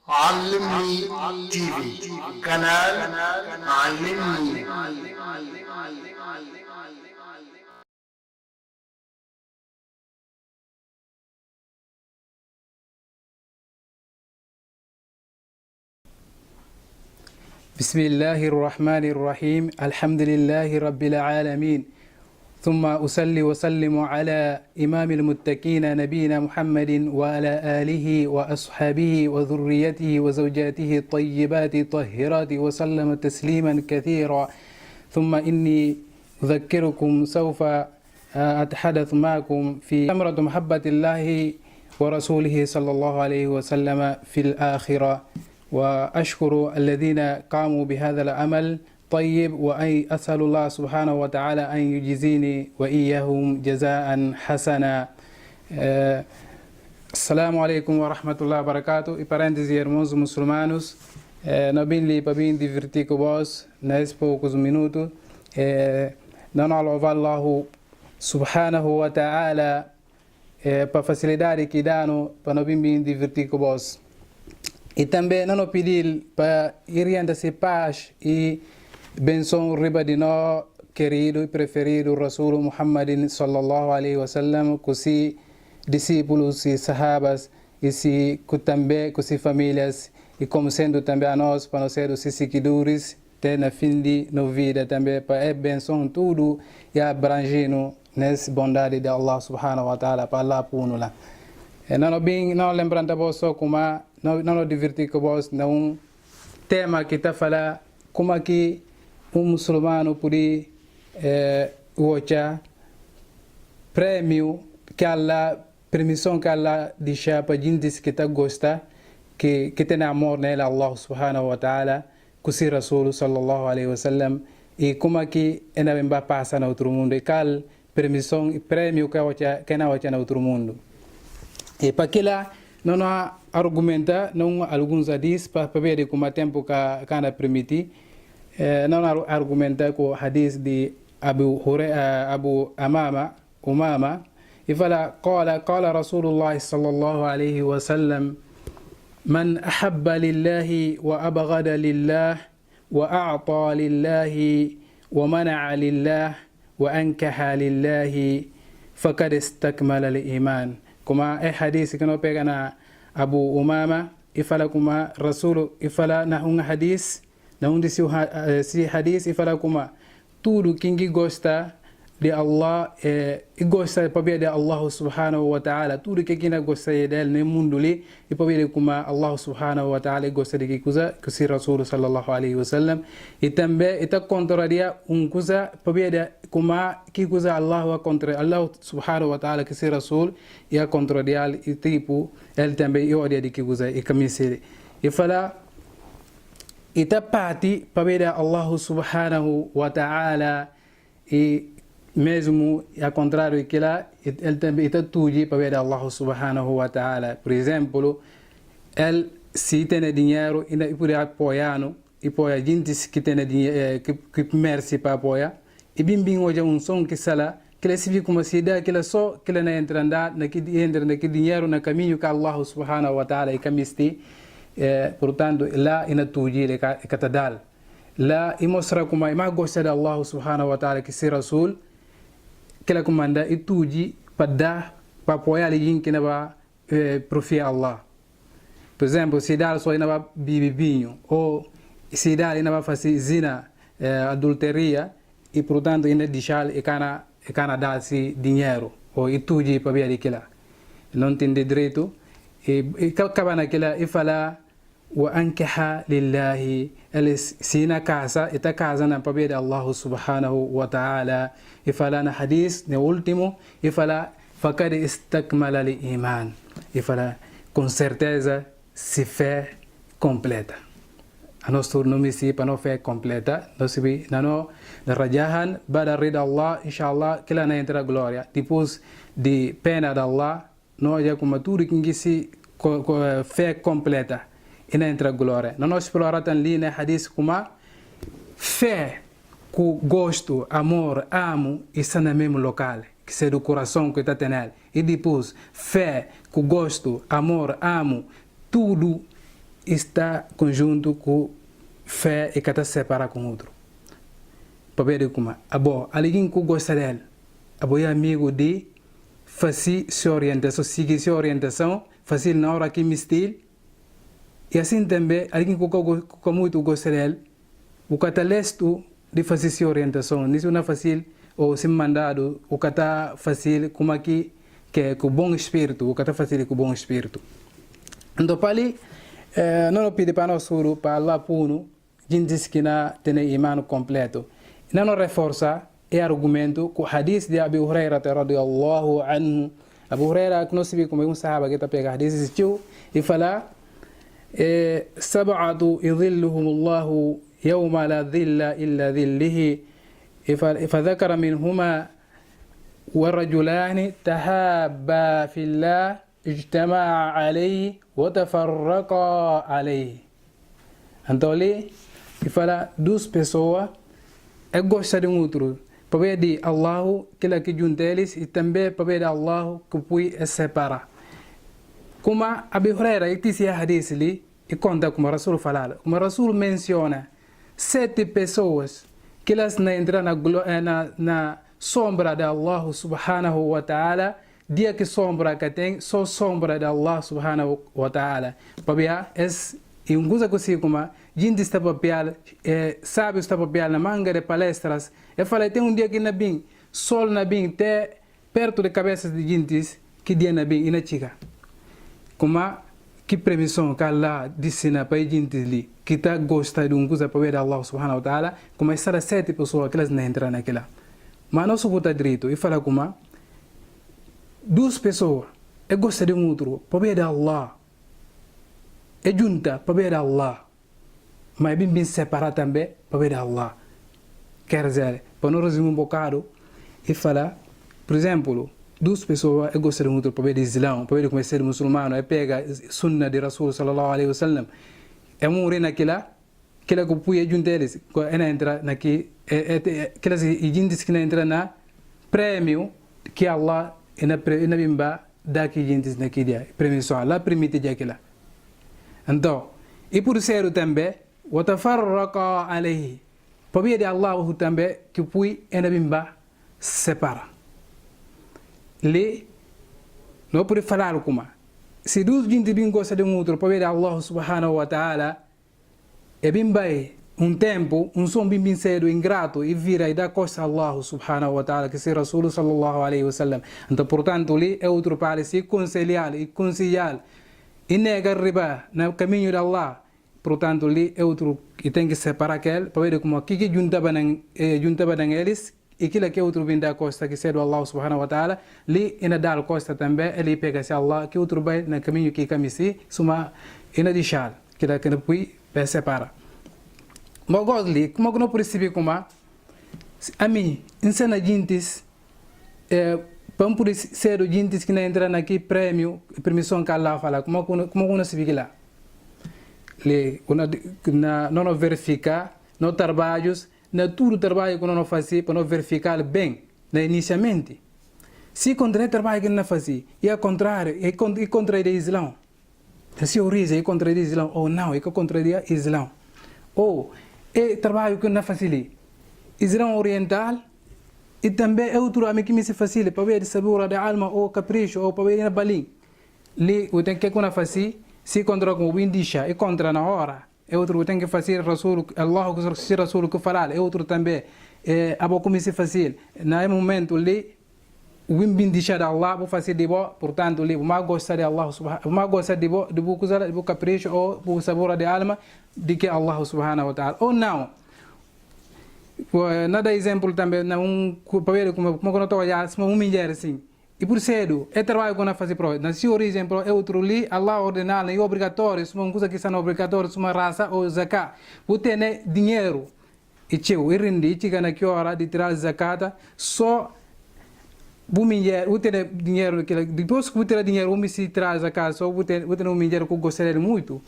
علمني تيفي قناة علمني. بسم الله الرحمن الرحيم. الحمد لله رب العالمين، ثم أصلي وسلم على إمام المتقين نبينا محمد وعلى آله وأصحابه وذريته وزوجاته الطيبات الطاهرات وسلم تسليما كثيرا. ثم إني أذكركم سوف أتحدث معكم في ثمرة محبة الله ورسوله صلى الله عليه وسلم في الآخرة. وأشكر الذين قاموا بهذا العمل طيب، وأي أسأل الله سبحانه وتعالى أن يجزيني وإياهم جزاء حسنا. السلام عليكم ورحمة الله وبركاته. E parênteses, irmãos muçulmanos, não vim ali para vir divertir com vós nesses poucos minutos. Não louvar Allah subhanahu wa ta'ala para facilidade que dá para não vir divertir com vós. E também não pedir para orientar-se paz e benção riba de nós querido e preferido Rasul Muhammad sallallahu alaihi wasallam, com seus discípulos e sahabas, e também com suas famílias, e como sendo também a nós, para nós ser os seguidores, ter na fim de nossa vida também, para benção tudo e abrangendo nessa bondade de Allah subhanahu wa ta'ala, para Allah punula. Não lembrando vos só como não divertir com vos num tema que está falando como que muçulmano pode watchar prêmio que Allah, permissão que Allah deixa para gente que está gosta, que tem amor nele Allah subhanahu wa ta'ala, com seu Rasul sallallahu alaihi wasallam, e como que ainda vai passar no outro mundo, e qual permissão e prêmio que não watcha no outro mundo. E para que lá não argumenta, não alguns hadis para ver como tempo que anda permitir, não argumenta com o hadis de Abu Umama, e fala قال رسول الله صلى الله عليه وسلم من أحب لله وأبغض لله وأعطى لله ومنع لله وأنكح لله فقد استكمل الإيمان. Kuma hadis que não pega na Abu Umama, e fala kuma Rasul, e fala na hadis, na desse hadis, e fala kuma tudo quem gosta de Allah e gosta para ver de Allah subhanahu wa ta'ala, tudo que quem gosta dele no mundo ali, e para ver kuma Allah subhanahu wa ta'ala gosta de que coisa que se Rasul sallallahu alaihi wasallam, e também está contraria coisa para ver de kuma que coisa Allah wa contra Allah subhanahu wa ta'ala que se Rasul e a contrariar e tipo ele também odia de que coisa e camisere e fala e tá parte para ver Allah subhanahu wa ta'ala e mesmo a contrário que lá ele também está tudo para ver Allah subhanahu wa ta'ala. Por exemplo, ele se tem dinheiro e pode apoiar e apoia gente que tem dinheiro que merece para apoiar. E bim hoje som que sala que ele se vê como se dá que ele só que ele não entra naquele dinheiro no caminho que Allah subhanahu wa ta'ala e camisti, portanto lá e na tudo ele catadal lá e mostra como mais gosta de Allah subhanahu wa ta'ala que se Rasul que ele comanda e tudo para dar para apoiar alguém que não vai profia Allah. Por exemplo, se dá só não vai bibinho ou se dá não vai fazer zina, adulteria, e portanto ainda deixar e cana dar-se dinheiro ou e tudo para ver aquilo não tem direito e acaba naquela e fala wa ankaha lillahi, eles se na casa e tá casando para ver Allah subhanahu wa ta'ala, e fala na hadis no último e fala faqad istakmala al-iman, e fala com certeza se fé completa. A nosso nome se para não fé completa, nós se não rajahan bada rida Allah, inshallah que lá na entra glória depois de pena de Allah, nós já como tudo que se fé completa e na entra glória. Nós explorar ali na hadis como fé com gosto, amor, amo e está no mesmo local, que é do coração que está tendo. E depois fé com gosto, amor, amo, tudo está conjunto com fé e que está separado com outro. Para ver como alguém que gosta dele, é amigo de fazer sua orientação, seguir sua orientação, fazer na hora que me estilo. E assim também, alguém que muito gosta dele, o que está listo de fazer sua orientação, nisso não é fácil, ou se mandado, o que está fácil, como aqui, que é com bom espírito, o que está fácil com bom espírito. Então, para ali, não pede para nós, para Allah puno, gente diz que não tem imã completo. Não reforça o argumento com o hadith de Abu Hurairah radiyallahu anhu. Abu Hurairah, que nós vimos como um sahaba que está pegando hadith, existiu e fala: Sab'atu yudhilluhumullahu yawma la dhilla illa dhillihi. فذكر منهما ورجلان تحابا في الله اجتمعا عليه وتفرقا عليه. Então ali, e fala duas pessoas gostam de um outro. Para ver de Allah que é que junta eles e também para ver de Allah que pode separar. Como Abu Hurairah disse a hadith ali e conta como o Rasul falava. Como o Rasul menciona 7 pessoas que elas não entram na sombra de Allah subhanahu wa ta'ala, dia que sombra que tem, só sombra de Allah subhanahu wa ta'ala. Para e uma coisa que eu sei como gente está papel, sábio está papel na manga de palestras, eu falei, tem um dia que na bem, sol na bem, até perto de cabeças de gente que dia na bem e na chica. Como que permissão que Allah disse na para gente ali, que está gostando de uma coisa para ver Allah subhanahu wa ta'ala, como essas 7 pessoas que elas não entram naquela. Mas não sou puta direito, e fala como 2 pessoas, gostam de um outro, para ver Allah, junta para ver Allah, mas bem separar também para ver Allah. Quer dizer, para não resumir um bocado, e falar, por exemplo, 2 pessoas gostam de um outro para ver Islã, para ver como é ser muçulmano, pega sunna de Rasul sallallahu alaihi wasallam, morrer naquela, que ela puia juntar eles, ela entra naquele, que elas gente que entra na prêmio que Allah na bimba dá que gente naquele dia, prêmio só, Allah permite já aquela. Então, e por ser também, o tafarraqa alayhi, para ver de Allah também que pui na bimba separa. Não pode falar como se 2 gente bem gostam de um outro para ver Allah subhanahu wa ta'ala bem vai tempo som bem cedo ingrato e vira e dá costa a Allah subhanahu wa ta'ala que se Rasul sallallahu alaihi wasallam. Então portanto ali outro para se conciliar e negar riba no caminho de Allah. Portanto ali outro que tem que separar aquele para ver como que juntava eles e aquilo que outro vem da costa que é do Allah subhanahu wa ta'ala, li ina dar costa também, ele pega se Allah, que outro vai no caminho que camisi, suma ina deixar, que da que não pui, separa. Mas godly, como que não percebi como a mim, ensina gentes, para poder ser gentes que não entram aqui prêmio, permissão que Allah fala, como não se vê lá. Não verificar, não trabalhos, na tudo trabalho que não fazia para não verificar bem, inicialmente. Se contra o trabalho que não fazia, e ao contrário, é contra o Islã. Se origem é contra o Islã, ou não, é contra o Islã. Ou é trabalho que não fazia, Islã oriental, e também é outro amigo que me se fazia, para ver sabor da alma, ou capricho, ou para ver na balim. O tem que não fazia, se contra o Windisha, é contra na hora. É outro tem que fazer Rasul, Allah que Rasul que falar, é outro também. Abo como se fazer. Na momento ali, o bem deixar Allah, vou fazer de boa, portanto ali, uma gosta de Allah subhanahu, uma gosta de boa, de boa de capricho ou de sabor de alma de que Allah subhanahu wa ta'ala. Ou não. Nada exemplo também, na para ver como eu estou olhando, uma mulher assim. E por cedo, é trabalho que não faz para na sua origem, é outro ali, Allah ordenar, é obrigatório, se uma coisa que está obrigatório, se uma raça ou zakat, você tem dinheiro, e teu, e rendi, chega na que hora de tirar zakata, só você tem dinheiro, depois que você tem dinheiro, você se traz a casa, só você tem um dinheiro que gostaria muito,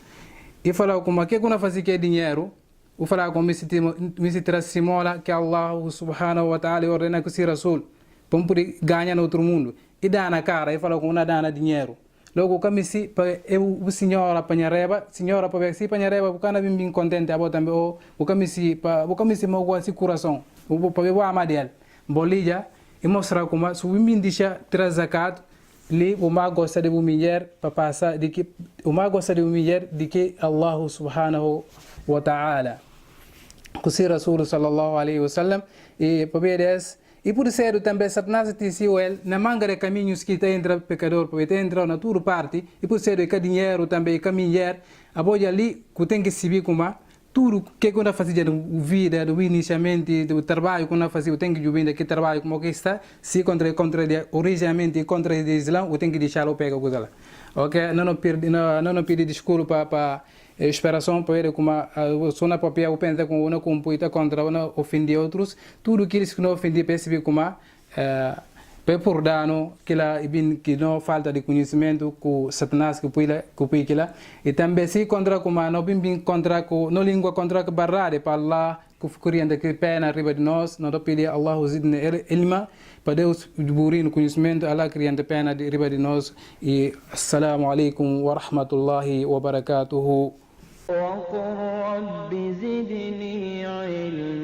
e falar como que não faz que é dinheiro, ou falar como me se traz simola, que Allah subhanahu wa ta'ala ordena que se Rasul, para poder ganhar no outro mundo. E dá na cara, e fala com não dá dinheiro. logo kamisi pa o senhora panhareba senhora pa ver si panhareba o kana bim contente abo tambe o kamisi mo quasi coração o pa o amadel bolija e mostrar como se o bim deixa trazakat li o ma gosta de mulher para passar de que o ma gosta de mulher de que Allah subhanahu wa ta'ala kusi rasul sallallahu alaihi wasallam e pabedes e por ser também Satanás disse ele na manga de caminhos que entra pecador porque entra na tua parte e por ser que dinheiro também caminhar a boia ali que tem que se como tudo que quando fazia da vida do inicialmente do trabalho quando fazia tem que jubilar que trabalho como que está se contra originalmente contra o Islã o tem que deixar o pega coisa lá ok não pedi desculpa para esperação para ele como só na papel pensa com uma computa contra uma ofender outros tudo que eles não ofender perceber como por dano que lá que não falta de conhecimento com Satanás que que lá e também se contra como não bim contra com não língua contra que barrade para Allah que correndo que pena riba de nós não pedir Allah zidna ilma para Deus burir no conhecimento Allah criando pena de riba de nós e assalamu alaikum wa rahmatullahi wa barakatuhu وقل رب زدني علما